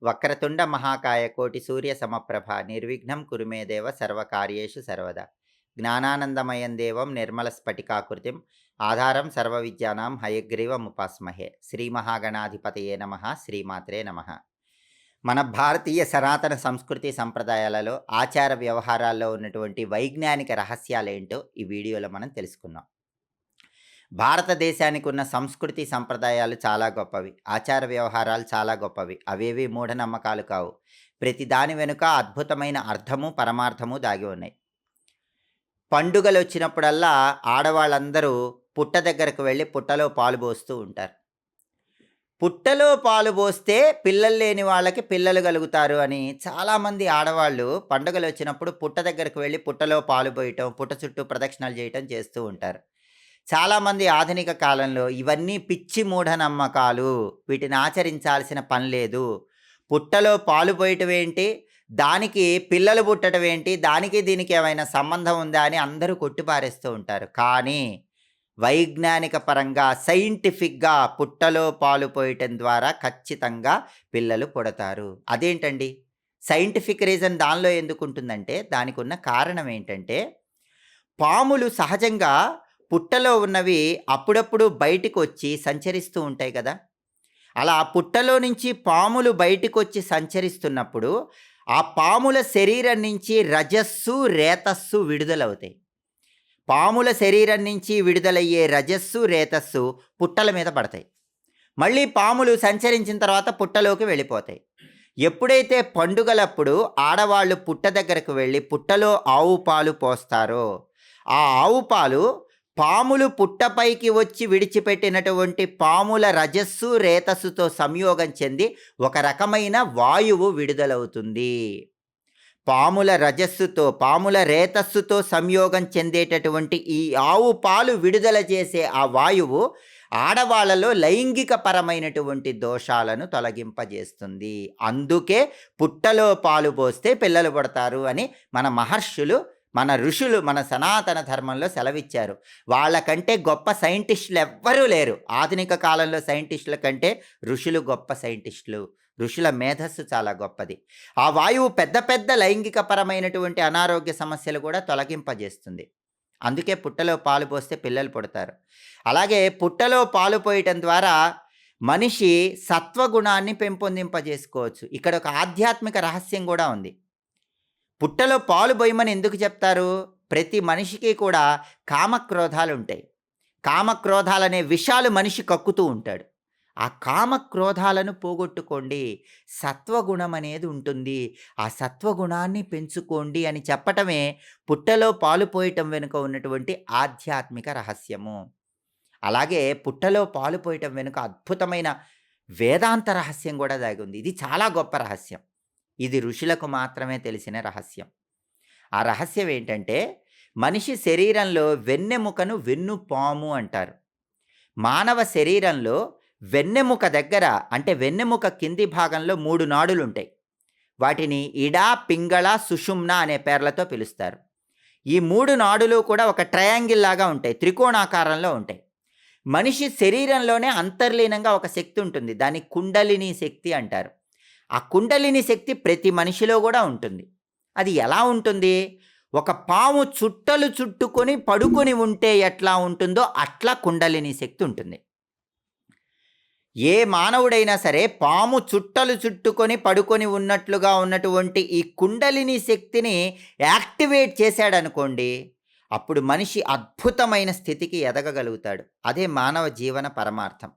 వక్రతుండ మహాకాయ కోటి సూర్య సమప్రభ నిర్విఘ్నం కురు మే దేవ సర్వకార్యేషు సర్వదా జ్ఞానానందమయం దేవం నిర్మల స్ఫటికాకృతిం ఆధారం సర్వ విద్యానాం హయగ్రీవముపాస్మహే శ్రీ మహాగణాధిపతయే నమ శ్రీమాత్రే నమ. మన భారతీయ సనాతన సంస్కృతి సంప్రదాయాలలో ఆచార వ్యవహారాల్లో ఉన్నటువంటి వైజ్ఞానిక రహస్యాలేంటో ఈ వీడియోలో మనం తెలుసుకుందాం. భారతదేశానికి ఉన్న సంస్కృతి సంప్రదాయాలు చాలా గొప్పవి. ఆచార వ్యవహారాలు చాలా గొప్పవి. అవేవి మూఢనమ్మకాలు కావు. ప్రతి దాని వెనుక అద్భుతమైన అర్థము, పరమార్థము దాగి ఉన్నాయి. పండుగలు వచ్చినప్పుడల్లా ఆడవాళ్ళందరూ పుట్ట దగ్గరకు వెళ్ళి పుట్టలో పాలు పోస్తూ ఉంటారు. పుట్టలో పాలు పోస్తే పిల్లలు లేని వాళ్ళకి పిల్లలు కలుగుతారు అని చాలామంది ఆడవాళ్ళు పండుగలు వచ్చినప్పుడు పుట్ట దగ్గరకు వెళ్ళి పుట్టలో పాలు పోయటం, పుట్ట చుట్టూ ప్రదక్షిణలు చేయటం చేస్తూ ఉంటారు. చాలామంది ఆధునిక కాలంలో ఇవన్నీ పిచ్చి మూఢనమ్మకాలు, వీటిని ఆచరించాల్సిన పని లేదు, పుట్టలో పాలు పోయటం ఏంటి, దానికి పిల్లలు పుట్టడం ఏంటి, దానికి దీనికి ఏమైనా సంబంధం ఉందా అని అందరూ కొట్టిపారేస్తూ ఉంటారు. కానీ వైజ్ఞానిక పరంగా సైంటిఫిక్గా పుట్టలో పాలు పోయటం ద్వారా ఖచ్చితంగా పిల్లలు పుడతారు. అదేంటండి సైంటిఫిక్ రీజన్ దానిలో ఎందుకు ఉంటుందంటే, దానికి ఉన్న కారణం ఏంటంటే, పాములు సహజంగా పుట్టలో ఉన్నవి అప్పుడప్పుడు బయటికి వచ్చి సంచరిస్తూ ఉంటాయి కదా. అలా పుట్టలో నుంచి పాములు బయటికి వచ్చి సంచరిస్తున్నప్పుడు ఆ పాముల శరీరం నుంచి రజస్సు, రేతస్సు విడుదలవుతాయి. పాముల శరీరం నుంచి విడుదలయ్యే రజస్సు, రేతస్సు పుట్టల మీద పడతాయి. మళ్ళీ పాములు సంచరించిన తర్వాత పుట్టలోకి వెళ్ళిపోతాయి. ఎప్పుడైతే పండుగలప్పుడు ఆడవాళ్ళు పుట్ట దగ్గరకు వెళ్ళి పుట్టలో ఆవు పాలు పోస్తారో, ఆ ఆవు పాలు పాములు పుట్టపైకి వచ్చి విడిచిపెట్టినటువంటి పాముల రజస్సు, రేతస్సుతో సంయోగం చెంది ఒక రకమైన వాయువు విడుదలవుతుంది. పాముల రజస్సుతో, పాముల రేతస్సుతో సంయోగం చెందేటటువంటి ఈ ఆవు పాలు విడుదల చేసే ఆ వాయువు ఆడవాళ్ళలో లైంగిక పరమైనటువంటి దోషాలను తొలగింపజేస్తుంది. అందుకే పుట్టలో పాలు పోస్తే పిల్లలు పుడతారు అని మన మహర్షులు, మన ఋషులు, మన సనాతన ధర్మంలో సెలవిచ్చారు. వాళ్ళకంటే గొప్ప సైంటిస్టులు ఎవ్వరూ లేరు. ఆధునిక కాలంలో సైంటిస్టుల కంటే ఋషులు గొప్ప సైంటిస్టులు. ఋషుల మేధస్సు చాలా గొప్పది. ఆ వాయువు పెద్ద పెద్ద లైంగిక పరమైనటువంటి అనారోగ్య సమస్యలు కూడా తొలగింపజేస్తుంది. అందుకే పుట్టలో పాలు పోస్తే పిల్లలు పుడతారు. అలాగే పుట్టలో పాలు పోయటం ద్వారా మనిషి సత్వగుణాన్ని పెంపొందింపజేసుకోవచ్చు. ఇక్కడ ఒక ఆధ్యాత్మిక రహస్యం కూడా ఉంది. పుట్టలో పాలు పోయమని ఎందుకు చెప్తారు? ప్రతి మనిషికి కూడా కామక్రోధాలు ఉంటాయి. కామక్రోధాలనే విషాలు మనిషి కక్కుతూ ఉంటాడు. ఆ కామక్రోధాలను పోగొట్టుకోండి, సత్వగుణం అనేది ఉంటుంది, ఆ సత్వగుణాన్ని పెంచుకోండి అని చెప్పటమే పుట్టలో పాలు పోయటం వెనుక ఉన్నటువంటి ఆధ్యాత్మిక రహస్యము. అలాగే పుట్టలో పాలు పోయటం వెనుక అద్భుతమైన వేదాంత రహస్యం కూడా దాగి ఉంది. ఇది చాలా గొప్ప రహస్యం. ఇది ఋషులకు మాత్రమే తెలిసిన రహస్యం. ఆ రహస్యం ఏంటంటే, మనిషి శరీరంలో వెన్నెముకను వెన్నుపాము అంటారు. మానవ శరీరంలో వెన్నెముక దగ్గర, అంటే వెన్నెముక కింది భాగంలో 3 నాడులుంటాయి. వాటిని ఇడ, పింగళ, సుషుమ్న అనే పేర్లతో పిలుస్తారు. ఈ 3 నాడులు కూడా ఒక ట్రయాంగిల్ లాగా ఉంటాయి, త్రికోణాకారంలో ఉంటాయి. మనిషి శరీరంలోనే అంతర్లీనంగా ఒక శక్తి ఉంటుంది. దాన్ని కుండలిని శక్తి అంటారు. ఆ కుండలిని శక్తి ప్రతి మనిషిలో కూడా ఉంటుంది. అది ఎలా ఉంటుంది? ఒక పాము చుట్టలు చుట్టుకొని పడుకొని ఉంటే ఎట్లా ఉంటుందో అట్లా కుండలిని శక్తి ఉంటుంది. ఏ మానవుడైనా సరే పాము చుట్టలు చుట్టుకొని పడుకొని ఉన్నట్లుగా ఉన్నటువంటి ఈ కుండలిని శక్తిని యాక్టివేట్ చేశాడనుకోండి, అప్పుడు మనిషి అద్భుతమైన స్థితికి ఎదగగలుగుతాడు. అదే మానవ జీవన పరమార్థం.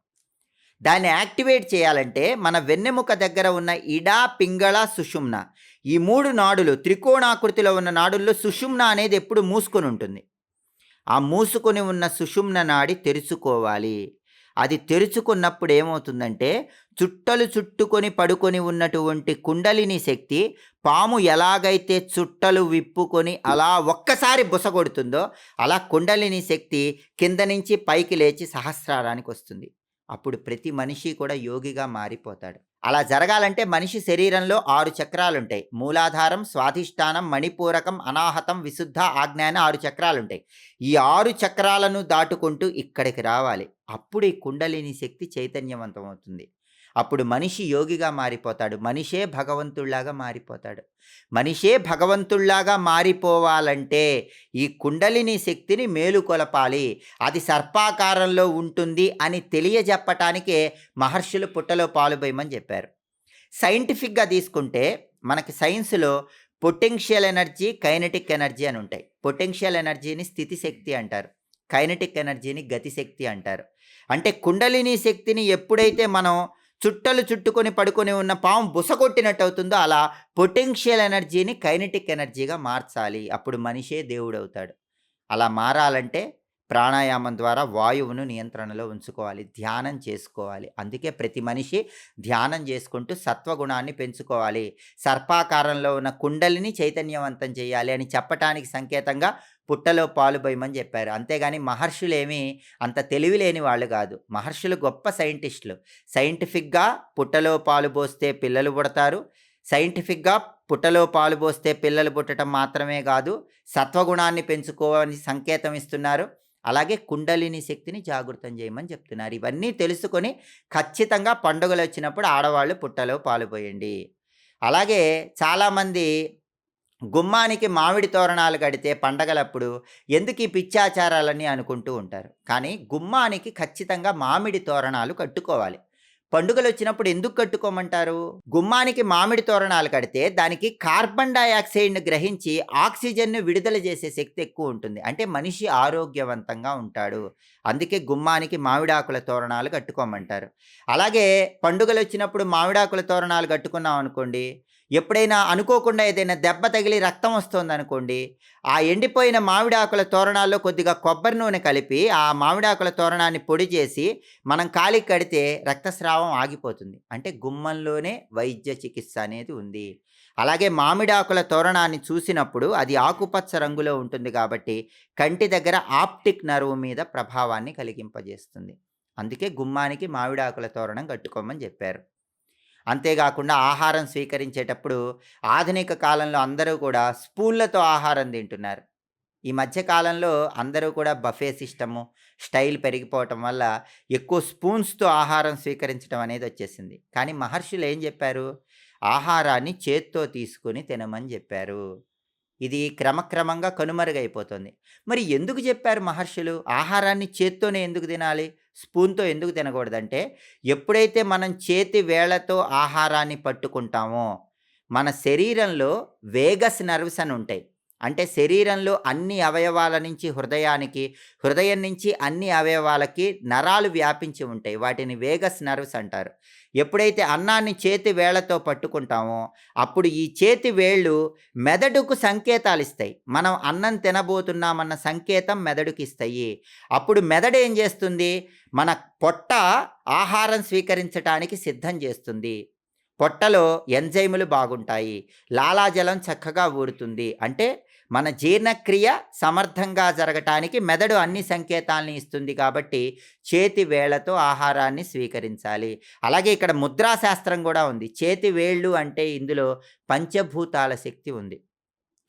దాన్ని యాక్టివేట్ చేయాలంటే మన వెన్నెముక దగ్గర ఉన్న ఇడ, పింగళ, సుషుమ్న, ఈ 3 నాడులు త్రికోణాకృతిలో ఉన్న నాడుల్లో సుషుమ్న అనేది ఎప్పుడు మూసుకొని ఉంటుంది. ఆ మూసుకొని ఉన్న సుషుమ్న నాడి తెరుచుకోవాలి. అది తెరుచుకున్నప్పుడు ఏమవుతుందంటే, చుట్టలు చుట్టుకొని పడుకొని ఉన్నటువంటి కుండలిని శక్తి పాము ఎలాగైతే చుట్టలు విప్పుకొని అలా ఒక్కసారి బుసగొడుతుందో, అలా కుండలిని శక్తి కింద నుంచి పైకి లేచి సహస్రారానికి వస్తుంది. అప్పుడు ప్రతి మనిషి కూడా యోగిగా మారిపోతాడు. అలా జరగాలంటే మనిషి శరీరంలో 6 చక్రాలుంటాయి. మూలాధారం, స్వాధిష్టానం, మణిపూరకం, అనాహతం, విశుద్ధ, ఆజ్ఞ అని 6 చక్రాలుంటాయి. ఈ 6 చక్రాలను దాటుకుంటూ ఇక్కడికి రావాలి. అప్పుడు ఈ కుండలిని శక్తి చైతన్యవంతమవుతుంది. అప్పుడు మనిషి యోగిగా మారిపోతాడు. మనిషే భగవంతుడిలాగా మారిపోతాడు. మనిషే భగవంతుడిలాగా మారిపోవాలంటే ఈ కుండలిని శక్తిని మేలుకొలపాలి. అది సర్పాకారంలో ఉంటుంది అని తెలియజెప్పటానికే మహర్షులు పుట్టలో పాలు పోయమని చెప్పారు. సైంటిఫిక్‌గా తీసుకుంటే మనకి సైన్స్‌లో పొటెన్షియల్ ఎనర్జీ, కైనెటిక్ ఎనర్జీ అని ఉంటాయి. పొటెన్షియల్ ఎనర్జీని స్థితి శక్తి అంటారు. కైనెటిక్ ఎనర్జీని గతి శక్తి అంటారు. అంటే కుండలిని శక్తిని ఎప్పుడైతే మనం చుట్టలు చుట్టుకొని పడుకొని ఉన్న పాము బుసకొట్టినట్టు అవుతుందో అలా పొటెన్షియల్ ఎనర్జీని కైనెటిక్ ఎనర్జీగా మార్చాలి. అప్పుడు మనిషే దేవుడవుతాడు. అలా మారాలంటే ప్రాణాయామం ద్వారా వాయువును నియంత్రణలో ఉంచుకోవాలి. ధ్యానం చేసుకోవాలి. అందుకే ప్రతి మనిషి ధ్యానం చేసుకుంటూ సత్వగుణాన్ని పెంచుకోవాలి. సర్పాకారంలో ఉన్న కుండలిని చైతన్యవంతం చేయాలి అని చెప్పటానికి సంకేతంగా పుట్టలో పాలు పోయమని చెప్పారు. అంతేగాని మహర్షులేమీ అంత తెలివి లేని వాళ్ళు కాదు. మహర్షులు గొప్ప సైంటిస్టులు. సైంటిఫిక్‌గా పుట్టలో పాలు పోస్తే పిల్లలు పుడతారు. సైంటిఫిక్‌గా పుట్టలో పాలు పోస్తే పిల్లలు పుట్టడం మాత్రమే కాదు, సత్వగుణాన్ని పెంచుకోవని సంకేతం ఇస్తున్నారు. అలాగే కుండలిని శక్తిని జాగృతం చేయమని చెప్తున్నారు. ఇవన్నీ తెలుసుకొని ఖచ్చితంగా పండుగలొచ్చినప్పుడు ఆడవాళ్ళు పుట్టలో పాలు పోయండి. అలాగే చాలామంది గుమ్మానికి మామిడి తోరణాలు కడితే పండగలప్పుడు ఎందుకు ఈ పిచ్చాచారాలన్నీ అనుకుంటూ ఉంటారు. కానీ గుమ్మానికి ఖచ్చితంగా మామిడి తోరణాలు కట్టుకోవాలి. పండుగలొచ్చినప్పుడు ఎందుకు కట్టుకోమంటారు? గుమ్మానికి మామిడి తోరణాలు కడితే దానికి కార్బన్ డయాక్సైడ్‌ని గ్రహించి ఆక్సిజన్‌ని విడుదల చేసే శక్తి ఎక్కువుంటుంది. అంటే మనిషి ఆరోగ్యవంతంగా ఉంటాడు. అందుకే గుమ్మానికి మామిడాకుల తోరణాలు కట్టుకోమంటారు. అలాగే పండుగలొచ్చినప్పుడు మామిడాకుల తోరణాలు కట్టుకున్నామనుకోండి, ఎప్పుడైనా అనుకోకుండా ఏదైనా దెబ్బ తగిలి రక్తం వస్తోందనుకోండి, ఆ ఎండిపోయిన మామిడాకుల తోరణాల్లో కొద్దిగా కొబ్బరి నూనె కలిపి, ఆ మామిడాకుల తోరణాన్ని పొడి చేసి, మనం కాలికి కడితే రక్తస్రావం ఆగిపోతుంది. అంటే గుమ్మంలోనే వైద్య చికిత్స అనేది ఉంది. అలాగే మామిడాకుల తోరణాన్ని చూసినప్పుడు అది ఆకుపచ్చ రంగులో ఉంటుంది కాబట్టి, కంటి దగ్గర ఆప్టిక్ నర్వ్ మీద ప్రభావాన్ని కలిగింపజేస్తుంది. అందుకే గుమ్మానికి మామిడాకుల తోరణం కట్టుకోమని చెప్పారు. అంతేగాకుండా ఆహారం స్వీకరించేటప్పుడు ఆధునిక కాలంలో అందరూ కూడా స్పూన్‌లతో ఆహారం తింటున్నారు. ఈ మధ్య కాలంలో అందరూ కూడా బఫే సిస్టము, స్టైల్ పెరిగిపోవటం వల్ల ఎక్కువ స్పూన్స్‌తో ఆహారం స్వీకరించడం అనేది వచ్చేసింది. కానీ మహర్షులు ఏం చెప్పారు? ఆహారాన్ని చేత్తో తీసుకొని తినమని చెప్పారు. ఇది క్రమక్రమంగా కనుమరుగైపోతుంది. మరి ఎందుకు చెప్పారు మహర్షులు? ఆహారాన్ని చేత్తోనే ఎందుకు తినాలి? స్పూన్‌తో ఎందుకు తినకూడదంటే, ఎప్పుడైతే మనం చేతి వేళ్ళతో ఆహారాన్ని పట్టుకుంటామో, మన శరీరంలో వేగస్ నర్వ్స్ అని ఉంటాయి. అంటే శరీరంలో అన్ని అవయవాల నుంచి హృదయానికి, హృదయం నుంచి అన్ని అవయవాలకి నరాలు వ్యాపించి ఉంటాయి. వాటిని వేగస్ నర్వ్స్ అంటారు. ఎప్పుడైతే అన్నాన్ని చేతి వేళ్ళతో పట్టుకుంటామో, అప్పుడు ఈ చేతి వేళ్ళు మెదడుకు సంకేతాలిస్తాయి. మనం అన్నం తినబోతున్నామన్న సంకేతం మెదడుకిస్తాయి. అప్పుడు మెదడు ఏం చేస్తుంది? మన పొట్ట ఆహారం స్వీకరించటానికి సిద్ధం చేస్తుంది. పొట్టలో ఎంజైములు బాగుంటాయి. లాలాజలం చక్కగా ఊరుతుంది. అంటే మన జీర్ణక్రియ సమర్థంగా జరగటానికి మెదడు అన్ని సంకేతాల్ని ఇస్తుంది కాబట్టి చేతి వేళ్ళతో ఆహారాన్ని స్వీకరించాలి. అలాగే ఇక్కడ ముద్రాశాస్త్రం కూడా ఉంది. చేతి వేళ్ళు అంటే ఇందులో పంచభూతాల శక్తి ఉంది.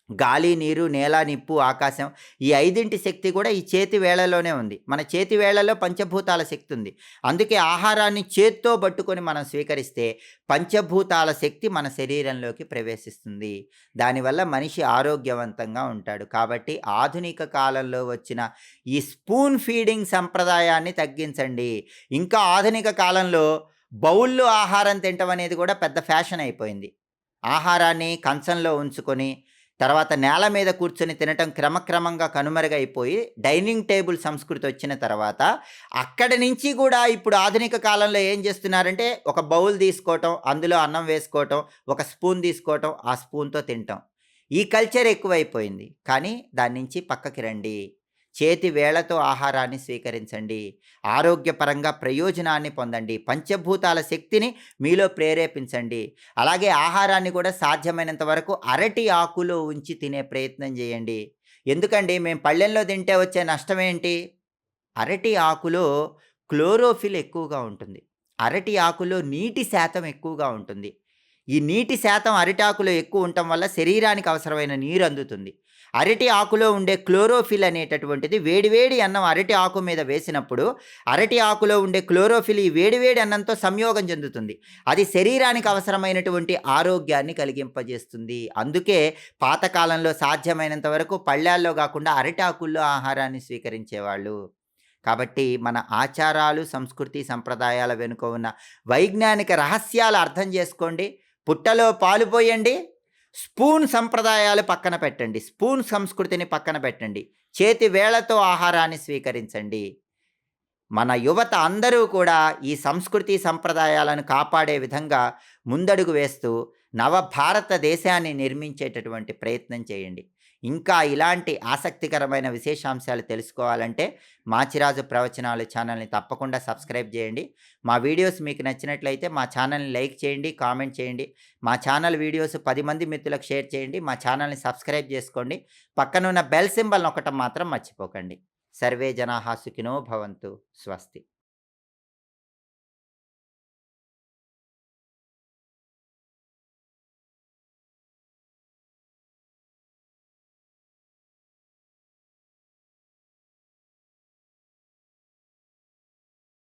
గాలి, నీరు, నేల, నిప్పు, ఆకాశం ఈ 5 శక్తి కూడా ఈ చేతి వేళ్ళలోనే ఉంది. మన చేతి వేళ్ళలో పంచభూతాల శక్తి ఉంది. అందుకే ఆహారాన్ని చేత్తో పట్టుకొని మనం స్వీకరిస్తే పంచభూతాల శక్తి మన శరీరంలోకి ప్రవేశిస్తుంది. దానివల్ల మనిషి ఆరోగ్యవంతంగా ఉంటాడు. కాబట్టి ఆధునిక కాలంలో వచ్చిన ఈ స్పూన్ ఫీడింగ్ సంప్రదాయాన్ని తగ్గించండి. ఇంకా ఆధునిక కాలంలో బౌల్‌లో ఆహారం తినటం అనేది కూడా పెద్ద ఫ్యాషన్ అయిపోయింది. ఆహారాన్ని కంచంలో ఉంచుకొని తర్వాత నేల మీద కూర్చొని తినటం క్రమక్రమంగా కనుమరుగైపోయి డైనింగ్ టేబుల్ సంస్కృతి వచ్చిన తర్వాత అక్కడి నుంచి కూడా ఇప్పుడు ఆధునిక కాలంలో ఏం చేస్తున్నారంటే ఒక బౌల్ తీసుకోవటం, అందులో అన్నం వేసుకోవటం, ఒక స్పూన్ తీసుకోవటం, ఆ స్పూన్‌తో తినటం. ఈ కల్చర్ ఎక్కువైపోయింది. కానీ దాని నుంచి పక్కకి రండి. చేతి వేళ్ళతో ఆహారాన్ని స్వీకరించండి. ఆరోగ్యపరంగా ప్రయోజనాన్ని పొందండి. పంచభూతాల శక్తిని మీలో ప్రేరేపించండి. అలాగే ఆహారాన్ని కూడా సాధ్యమైనంత వరకు అరటి ఆకులో ఉంచి తినే ప్రయత్నం చేయండి. ఎందుకండి మేము పళ్ళెంలో తింటే వచ్చే నష్టమేంటి? అరటి ఆకులో క్లోరోఫిల్ ఎక్కువగా ఉంటుంది. అరటి ఆకులో నీటి శాతం ఎక్కువగా ఉంటుంది. ఈ నీటి శాతం అరిటాకులో ఎక్కువ ఉండటం వల్ల శరీరానికి అవసరమైన నీరు అందుతుంది. అరటి ఆకులో ఉండే క్లోరోఫిల్ అనేటటువంటిది వేడి అన్నం అరటి ఆకు మీద వేసినప్పుడు, అరటి ఆకులో ఉండే క్లోరోఫిల్ ఈ వేడి అన్నంతో సంయోగం చెందుతుంది. అది శరీరానికి అవసరమైనటువంటి ఆరోగ్యాన్ని కలిగింపజేస్తుంది. అందుకే పాతకాలంలో సాధ్యమైనంత వరకు పళ్ళాల్లో గాకుండా అరటాకుల్లో ఆహారాన్ని స్వీకరించేవాళ్ళు. కాబట్టి మన ఆచారాలు, సంస్కృతి, సంప్రదాయాల వెనుక ఉన్న వైజ్ఞానిక రహస్యాలు అర్థం చేసుకోండి. పుట్టలో పాలు పోయండి. స్పూన్ సంప్రదాయాలు పక్కన పెట్టండి. స్పూన్ సంస్కృతిని పక్కన పెట్టండి. చేతి వేళ్ళతో ఆహారాన్ని స్వీకరించండి. మన యువత అందరూ కూడా ఈ సంస్కృతి, సంప్రదాయాలను కాపాడే విధంగా ముందడుగు వేస్తూ నవభారతదేశాన్ని నిర్మించేటటువంటి ప్రయత్నం చేయండి. ఇంకా ఇలాంటి ఆసక్తికరమైన విశేషాంశాలు తెలుసుకోవాలంటే మాచిరాజు ప్రవచనాలు ఛానల్ని తప్పకుండా సబ్స్క్రైబ్ చేయండి. మా వీడియోస్ మీకు నచ్చినట్లయితే మా ఛానల్ని లైక్ చేయండి, కామెంట్ చేయండి. మా ఛానల్ వీడియోస్ 10 మంది మిత్రులకు షేర్ చేయండి. మా ఛానల్ని సబ్స్క్రైబ్ చేసుకోండి. పక్కనున్న బెల్ సింబల్ నొక్కటం మాత్రం మర్చిపోకండి. సర్వే జనాః సుఖినో భవంతు. స్వస్తి.